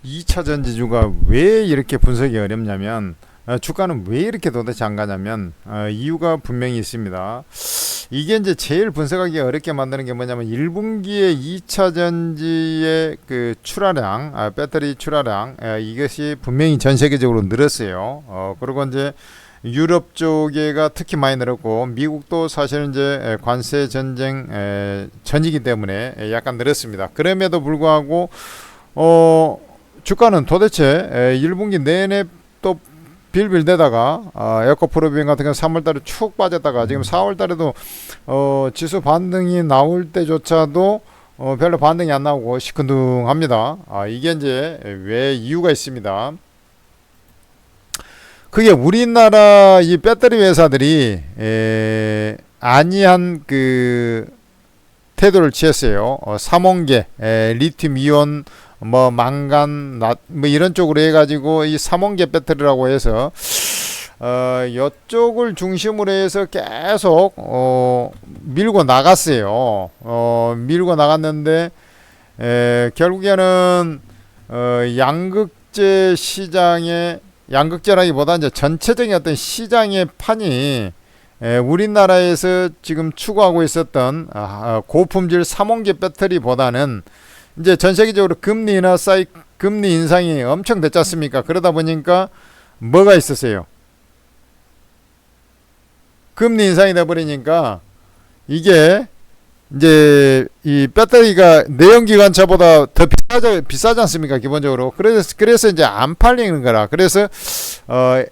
2차 전지주가 왜 이렇게 분석이 어렵냐면 주가는 왜 이렇게 도대체 안 가냐면 이유가 분명히 있습니다. 이게 이제 제일 분석하기 어렵게 만드는 게 뭐냐면 1분기에 2차 전지의 그 출하량, 배터리 출하량 이것이 분명히 전 세계적으로 늘었어요. 그리고 이제 유럽 쪽에가 특히 많이 늘었고 미국도 사실은 이제 관세 전쟁 전이기 때문에 약간 늘었습니다. 그럼에도 불구하고 주가는 도대체 1분기 내내 또 빌빌대다가 에코프로비행 같은 경우 3월달에 축 빠졌다가 지금 4월달에도 지수 반등이 나올 때조차도 별로 반등이 안 나오고 시큰둥합니다. 이게 이제 왜 이유가 있습니다. 그게 우리나라 이 배터리 회사들이 안이한 그 태도를 취했어요. 삼원계, 리튬 이온, 뭐 망간, 뭐 이런 쪽으로 해가지고 이 삼원계 배터리라고 해서 이쪽을 중심으로 해서 계속 밀고 나갔어요. 밀고 나갔는데 결국에는 양극재 시장에 양극재라기보다 이제 전체적인 어떤 시장의 판이 우리나라에서 지금 추구하고 있었던 고품질 삼원계 배터리보다는 이제 전 세계적으로 금리 인상이 엄청 됐지 않습니까? 그러다 보니까 뭐가 있었어요? 금리 인상이 돼 버리니까 이게 이제 이 배터리가 내연기관차보다 더 비싸지 않습니까? 기본적으로. 그래서 이제 안 팔리는 거라. 그래서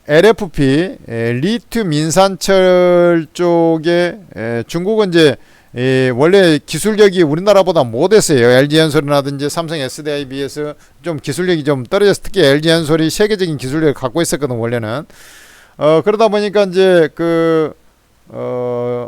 LFP 리튬 인산철 쪽에 중국은 이제 원래 기술력이 우리나라보다 못했어요. LG엔솔이라든지 삼성 SDI에 비해서 좀 기술력이 좀 떨어져서 특히 LG엔솔이 세계적인 기술력을 갖고 있었거든 원래는. 그러다 보니까 이제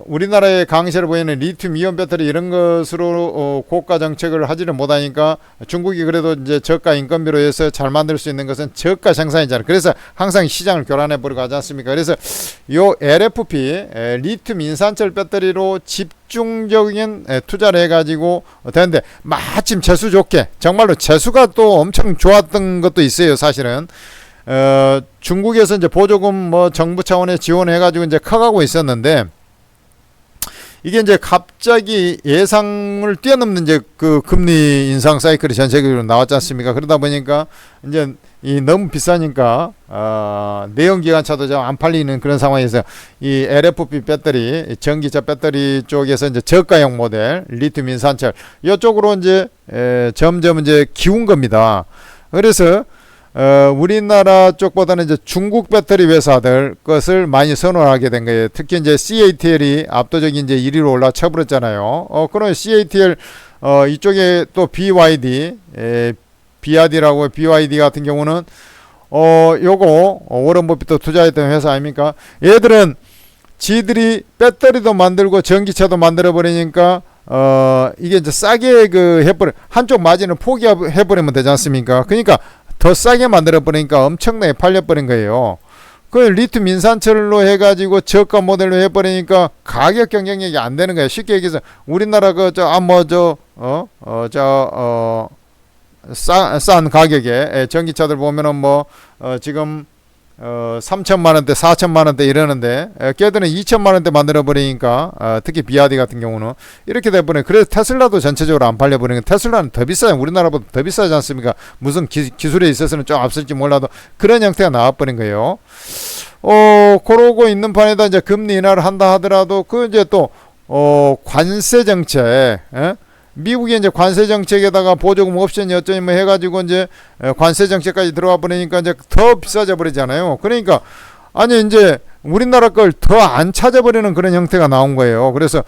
우리나라의 강세를 보이는 리튬 이온 배터리 이런 것으로 고가 정책을 하지를 못하니까 중국이 그래도 이제 저가 인건비로 해서 잘 만들 수 있는 것은 저가 생산이잖아요. 그래서 항상 시장을 교란해 버리고 하지 않습니까? 그래서 요 LFP 리튬 인산철 배터리로 집중적인 투자를 해가지고 되는데 마침 재수 좋게 정말로 재수가 또 엄청 좋았던 것도 있어요. 사실은 중국에서 이제 보조금 뭐 정부 차원에 지원해가지고 이제 커가고 있었는데 이게 이제 갑자기 예상을 뛰어넘는 이제 그 금리 인상 사이클이 전 세계적으로 나왔지 않습니까? 그러다 보니까 이제 이 너무 비싸니까 내연기관차도 좀 안 팔리는 그런 상황에서 이 LFP 배터리 전기차 배터리 쪽에서 이제 저가형 모델 리튬 인산철 이쪽으로 이제 점점 이제 기운 겁니다. 그래서 우리나라 쪽보다는 이제 중국 배터리 회사들 것을 많이 선호하게 된 거예요. 특히 이제 CATL이 압도적인 이제 1위로 올라쳐버렸잖아요. 그런 CATL, 이쪽에 또 BYD, 비아디라고 BYD 같은 경우는, 요거, 워런 버핏도 투자했던 회사 아닙니까? 얘들은 지들이 배터리도 만들고 전기차도 만들어버리니까, 이게 이제 싸게 한쪽 마진을 포기해버리면 되지 않습니까? 그러니까, 더 싸게 만들어버리니까 엄청나게 팔려버린 거예요. 그 리튬 인산철로 해가지고 저가 모델로 해버리니까 가격 경쟁력이 안 되는 거예요. 쉽게 얘기해서 우리나라 싼 가격에 전기차들 보면은 지금 3천만원대 4천만원대 이러는데 걔들은 2천만원대 만들어버리니까 특히 비아디 같은 경우는 이렇게 돼버리네. 그래서 테슬라도 전체적으로 안 팔려버리는 테슬라는 더 비싸요. 우리나라보다 더 비싸지 않습니까? 무슨 기술에 있어서는 좀 앞설지 몰라도 그런 형태가 나와버린 거예요. 그러고 있는 판에다 이제 금리 인하를 한다 하더라도 이제 또 관세 정책 미국이 이제 관세 정책에다가 보조금 옵션 어쩌니 뭐 해가지고 이제 관세 정책까지 들어와 버리니까 이제 더 비싸져 버리잖아요. 그러니까 아니 이제 우리나라 걸 더 안 찾아버리는 그런 형태가 나온 거예요. 그래서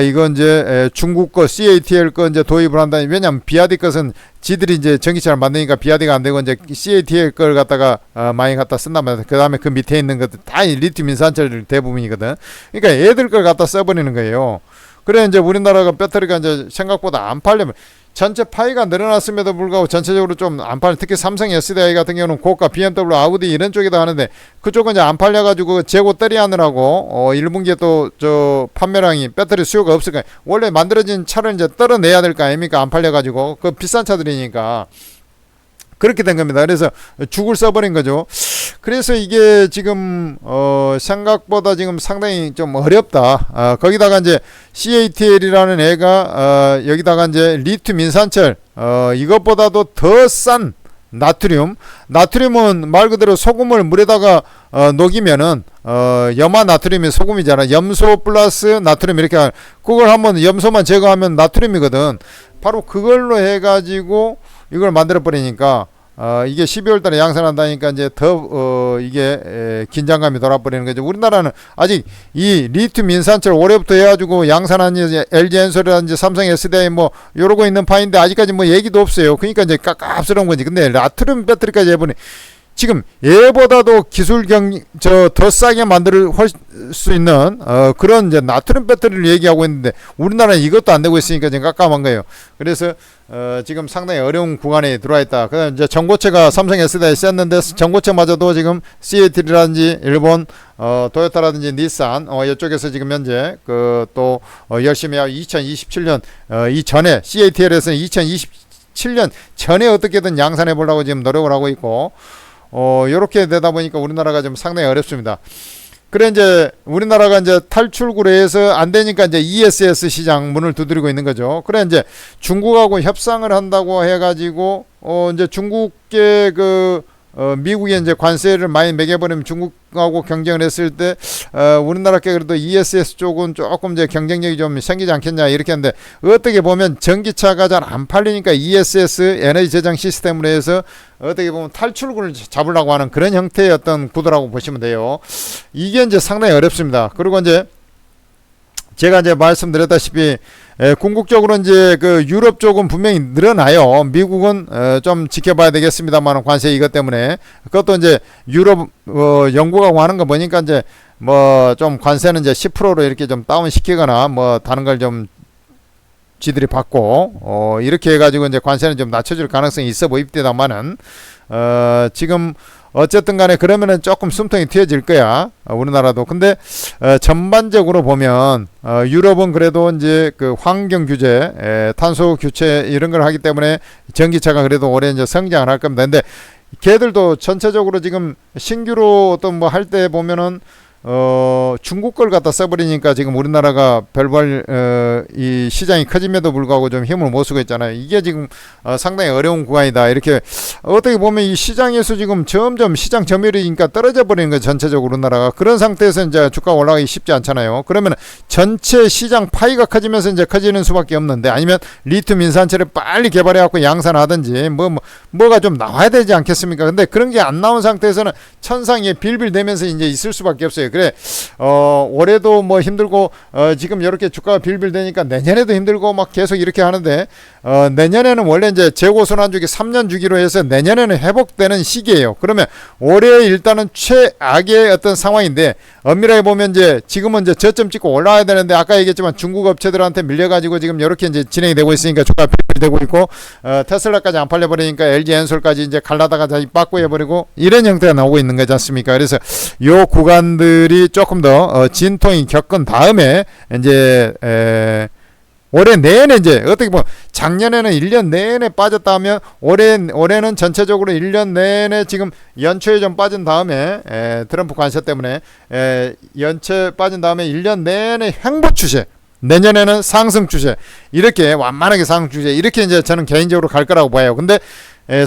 이건 이제 중국 거 CATL 거 이제 도입을 한다. 왜냐면 비아디 것은 지들이 이제 전기차를 만드니까 비아디가 안 되고 이제 CATL 걸 갖다가 많이 갖다 쓴단 말이야. 그 다음에 그 밑에 있는 것들 다 리튬 인산철 대부분이거든. 그러니까 애들 걸 갖다 써버리는 거예요. 그래 이제 우리나라가 배터리가 이제 생각보다 안 팔려면 전체 파이가 늘어났음에도 불구하고 전체적으로 좀 안 팔려. 특히 삼성 SDI 같은 경우는 고가 BMW 아우디 이런 쪽에다 하는데 그쪽은 이제 안 팔려가지고 재고 떨이하느라고 1분기에 또 저 판매량이 배터리 수요가 없을까. 원래 만들어진 차를 이제 떨어내야 될 거 아닙니까? 안 팔려가지고 그 비싼 차들이니까. 그렇게 된 겁니다. 그래서 죽을 써버린 거죠. 그래서 이게 지금 생각보다 지금 상당히 좀 어렵다. 거기다가 이제 CATL이라는 애가 여기다가 이제 리튬 인산철 이것보다도 더 싼 나트륨은 말 그대로 소금을 물에다가 녹이면은 염화 나트륨이 소금이잖아. 염소 플러스 나트륨 이렇게 그걸 한번 염소만 제거하면 나트륨이거든. 바로 그걸로 해가지고 이걸 만들어 버리니까 이게 12월 달에 양산한다니까 이제 더 이게 긴장감이 돌아버리는 거죠. 우리나라는 아직 이 리튬 인산철 올해부터 해가지고 양산한 LG 엔솔이라든지 삼성 SDI 뭐 요러고 있는 파인데 아직까지 뭐 얘기도 없어요. 그러니까 이제 깝깝스러운 거지. 근데 나트륨 배터리까지 해보니 지금 얘보다도 기술 더 싸게 만들 수 있는 그런 이제 나트륨 배터리를 얘기하고 있는데 우리나라는 이것도 안 되고 있으니까 지금 깜깜한 거예요. 그래서 지금 상당히 어려운 구간에 들어와 있다. 그다음 이제 전고체가 삼성 SDI 썼는데 전고체마저도 지금 CATL이라든지 일본 도요타라든지 닛산 이쪽에서 지금 현재 또 열심히 하고 2027년 이전에 CATL에서는 2027년 전에 어떻게든 양산해 보려고 지금 노력을 하고 있고 요렇게 되다 보니까 우리나라가 좀 상당히 어렵습니다. 그래 이제 우리나라가 이제 탈출구로 해서 안 되니까 이제 ESS 시장 문을 두드리고 있는 거죠. 그래 이제 중국하고 협상을 한다고 해가지고 이제 중국계 미국에 이제 관세를 많이 매겨버리면 중국하고 경쟁을 했을 때 우리나라께 그래도 ESS 쪽은 조금 이제 경쟁력이 좀 생기지 않겠냐 이렇게 하는데 어떻게 보면 전기차가 잘 안 팔리니까 ESS 에너지 저장 시스템으로 해서 어떻게 보면 탈출구를 잡으려고 하는 그런 형태의 어떤 구도라고 보시면 돼요. 이게 이제 상당히 어렵습니다. 그리고 이제 제가 이제 말씀드렸다시피 궁극적으로 이제 유럽 쪽은 분명히 늘어나요. 미국은 좀 지켜봐야 되겠습니다만 관세 이것 때문에 그것도 이제 유럽 영국하고 하는 거 보니까 이제 뭐 좀 관세는 이제 10%로 이렇게 좀 다운 시키거나 뭐 다른 걸 좀 지들이 받고 이렇게 해가지고 이제 관세는 좀 낮춰줄 가능성이 있어 보입니다만은 지금 어쨌든 간에 그러면은 조금 숨통이 트여질 거야. 우리나라도. 근데 전반적으로 보면 유럽은 그래도 이제 환경 규제, 탄소 규제 이런 걸 하기 때문에 전기차가 그래도 올해 이제 성장을 할 겁니다. 근데 걔들도 전체적으로 지금 신규로 어떤 뭐 할 때 보면은 중국 걸 갖다 써버리니까 지금 우리나라가 별발 이 시장이 커짐에도 불구하고 좀 힘을 못 쓰고 있잖아요. 이게 지금 상당히 어려운 구간이다. 이렇게 어떻게 보면 이 시장에서 지금 점점 시장 점유율이니까 떨어져 버리는 거예요. 전체적으로 우리나라가 그런 상태에서 이제 주가 올라가기 쉽지 않잖아요. 그러면 전체 시장 파이가 커지면서 이제 커지는 수밖에 없는데 아니면 리튬 인산철을 빨리 개발해 갖고 양산하든지 뭐가 좀 나와야 되지 않겠습니까? 근데 그런 게 안 나온 상태에서는 천상에 빌빌대면서 이제 있을 수밖에 없어요. 그래 올해도 뭐 힘들고 지금 이렇게 주가가 빌빌대니까 내년에도 힘들고 막 계속 이렇게 하는데 내년에는 원래 이제 재고순환주기 3년 주기로 해서 내년에는 회복되는 시기예요. 그러면 올해 일단은 최악의 어떤 상황인데 엄밀하게 보면 이제 지금은 이제 저점 찍고 올라와야 되는데 아까 얘기했지만 중국 업체들한테 밀려가지고 지금 이렇게 이제 진행이 되고 있으니까 주가가 빌빌대고 있고 테슬라까지 안 팔려버리니까 LG 엔솔까지 이제 갈라다가 다시 빠꾸 해버리고 이런 형태가 나오고 있는 거지 않습니까? 그래서 요 구간들이 조금 더 진통이 겪은 다음에 이제 올해 내내 이제 어떻게 보면 작년에는 1년 내내 빠졌다면 올해는 전체적으로 1년 내내 지금 연초에 좀 빠진 다음에 트럼프 관세 때문에 연초에 빠진 다음에 1년 내내 횡보 추세 내년에는 상승 추세 이렇게 완만하게 상승 추세 이렇게 이제 저는 개인적으로 갈 거라고 봐요. 근데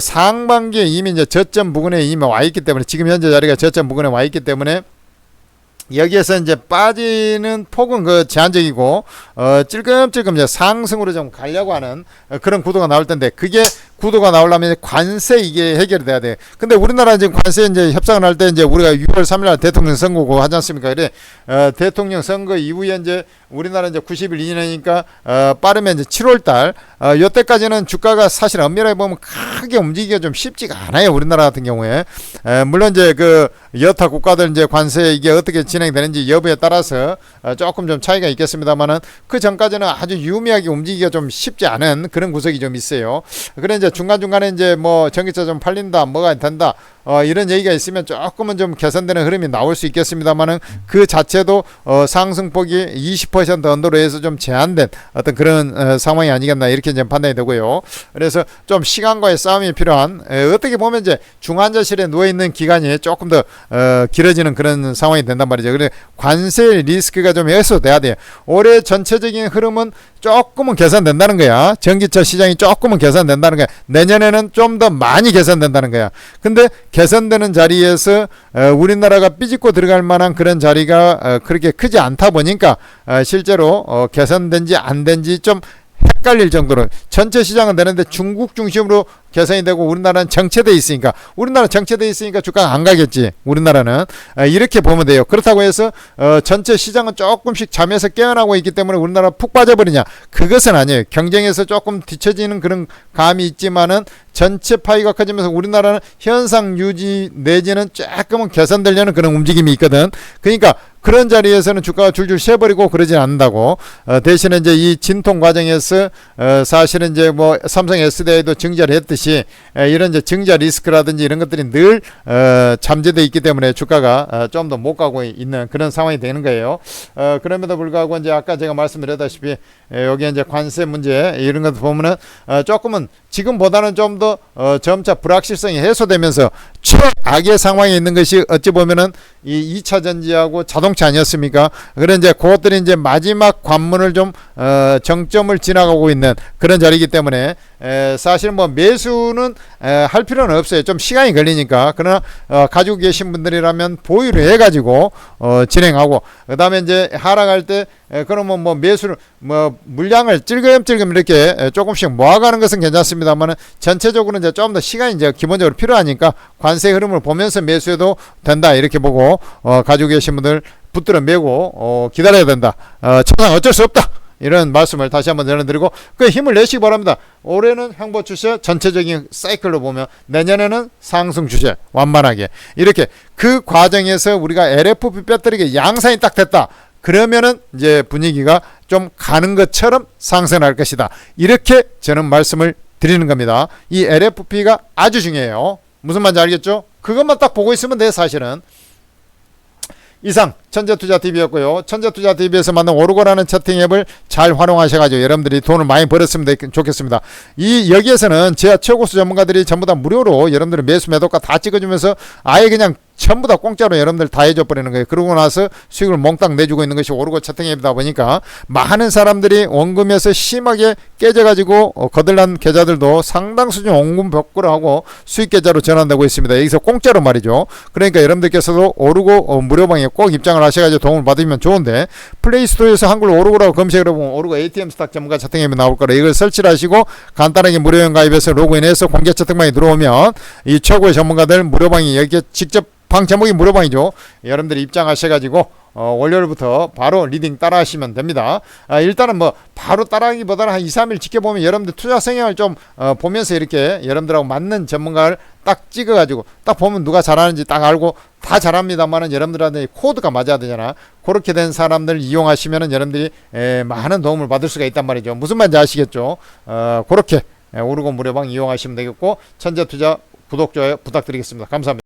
상반기에 이미 이제 저점 부근에 이미 와 있기 때문에 지금 현재 자리가 저점 부근에 와 있기 때문에 여기에서 이제 빠지는 폭은 제한적이고 찔끔찔끔 이제 상승으로 좀 가려고 하는 그런 구도가 나올 텐데 그게 구도가 나오려면 관세 이게 해결이 돼야 돼. 근데 우리나라 지금 관세 이제 협상을 할 때 이제 우리가 6월 3일 날 대통령 선거고 하지 않습니까? 그래 대통령 선거 이후에 이제 우리나라 이제 90일 이내니까 빠르면 이제 7월 달 요때까지는 주가가 사실 엄밀하게 보면 크게 움직이기가 좀 쉽지가 않아요. 우리나라 같은 경우에 물론 이제 여타 국가들 이제 관세 이게 어떻게 진행되는지 여부에 따라서 조금 좀 차이가 있겠습니다만은 그 전까지는 아주 유미하게 움직이기가 좀 쉽지 않은 그런 구석이 좀 있어요. 그래 이제 이제 중간중간에 이제 뭐 전기차 좀 팔린다, 뭐가 된다, 이런 얘기가 있으면 조금은 좀 개선되는 흐름이 나올 수 있겠습니다만은 그 자체도 상승폭이 20% 언더로 해서 좀 제한된 어떤 그런 상황이 아니겠나 이렇게 이제 판단이 되고요. 그래서 좀 시간과의 싸움이 필요한 어떻게 보면 이제 중환자실에 누워 있는 기간이 조금 더 길어지는 그런 상황이 된단 말이죠. 그래 관세 리스크가 좀 해소돼야 돼요. 올해 전체적인 흐름은 조금은 개선된다는 거야. 전기차 시장이 조금은 개선된다는 거야. 내년에는 좀 더 많이 개선된다는 거야. 근데 개선되는 자리에서 우리나라가 삐집고 들어갈 만한 그런 자리가 그렇게 크지 않다 보니까 실제로 개선된지 안 된지 좀 헷갈릴 정도로 전체 시장은 되는데 중국 중심으로 개선이 되고 우리나라는 정체돼 있으니까 주가가 안 가겠지. 우리나라는 이렇게 보면 돼요. 그렇다고 해서 전체 시장은 조금씩 잠에서 깨어나고 있기 때문에 우리나라 푹 빠져버리냐, 그것은 아니에요. 경쟁에서 조금 뒤처지는 그런 감이 있지만은 전체 파이가 커지면서 우리나라는 현상 유지 내지는 조금은 개선되려는 그런 움직임이 있거든. 그러니까 그런 자리에서는 주가가 줄줄 새버리고 그러진 않는다고. 대신에 이제 이 진통 과정에서 사실은 이제 뭐 삼성 SDI도 증자를 했듯이 이런 이제 증자 리스크라든지 이런 것들이 늘 잠재되어 있기 때문에 주가가 좀 더 못 가고 있는 그런 상황이 되는 거예요. 그럼에도 불구하고 이제 아까 제가 말씀드렸다시피 여기 이제 관세 문제 이런 것도 보면은 조금은 지금보다는 좀 더 점차 불확실성이 해소되면서 최악의 상황에 있는 것이 어찌 보면은 이 2차 전지하고 자동차 아니었습니까? 그런 이제 그것들이 이제 마지막 관문을 좀 정점을 지나가고 있는 그런 자리이기 때문에 사실 뭐 매수는 할 필요는 없어요. 좀 시간이 걸리니까. 그러나 가지고 계신 분들이라면 보유를 해가지고 진행하고, 그 다음에 이제 하락할 때 그러면 뭐 매수를 뭐 물량을 찔끔찔끔 이렇게 조금씩 모아가는 것은 괜찮습니다만 전체적으로 이제 좀 더 시간이 이제 기본적으로 필요하니까 관세 흐름을 보면서 매수해도 된다 이렇게 보고 가지고 계신 분들 붙들어 매고 기다려야 된다. 천상 어쩔 수 없다. 이런 말씀을 다시 한번 전해드리고 그 힘을 내시기 바랍니다. 올해는 행보 추세 전체적인 사이클로 보면 내년에는 상승 추세 완만하게 이렇게 그 과정에서 우리가 LFP 배터리가 양산이 딱 됐다. 그러면은 이제 분위기가 좀 가는 것처럼 상승할 것이다. 이렇게 저는 말씀을 드리는 겁니다. 이 LFP가 아주 중요해요. 무슨 말인지 알겠죠? 그것만 딱 보고 있으면 돼 사실은. 이상 천재투자TV였고요. 천재투자TV에서 만든 오르고라는 채팅 앱을 잘 활용하셔가지고 여러분들이 돈을 많이 벌었으면 좋겠습니다. 여기에서는 제가 최고수 전문가들이 전부 다 무료로 여러분들의 매수 매도가 다 찍어주면서 아예 그냥 전부 다 공짜로 여러분들 다 해줘 버리는 거예요. 그러고 나서 수익을 몽땅 내주고 있는 것이 오르고 채팅 앱이다 보니까 많은 사람들이 원금에서 심하게 깨져가지고 거들난 계좌들도 상당 수준 원금 복구를 하고 수익 계좌로 전환되고 있습니다. 여기서 공짜로 말이죠. 그러니까 여러분들께서도 오르고 무료방에 꼭 입장을 하셔가지고 도움을 받으면 좋은데, 플레이스토어에서 한글로 오르고라고 검색을 해보면 오르고 ATM 스탁 전문가 채팅 앱이 나올 거라 이걸 설치를 하시고 간단하게 무료회 가입해서 로그인해서 공개 채팅방에 들어오면 이 최고의 전문가들 무료방이 여기에 직접 방 제목이 무료방이죠. 여러분들이 입장하셔가지고 월요일부터 바로 리딩 따라 하시면 됩니다. 일단은 뭐 바로 따라하기보다는 한 2, 3일 지켜보면 여러분들 투자 성향을 좀 보면서 이렇게 여러분들하고 맞는 전문가를 딱 찍어가지고 딱 보면 누가 잘하는지 딱 알고, 다 잘합니다만은 여러분들한테 코드가 맞아야 되잖아. 그렇게 된 사람들 이용하시면은 여러분들이 많은 도움을 받을 수가 있단 말이죠. 무슨 말인지 아시겠죠? 그렇게 오르고 무료방 이용하시면 되겠고, 천재투자 구독, 좋아요 부탁드리겠습니다. 감사합니다.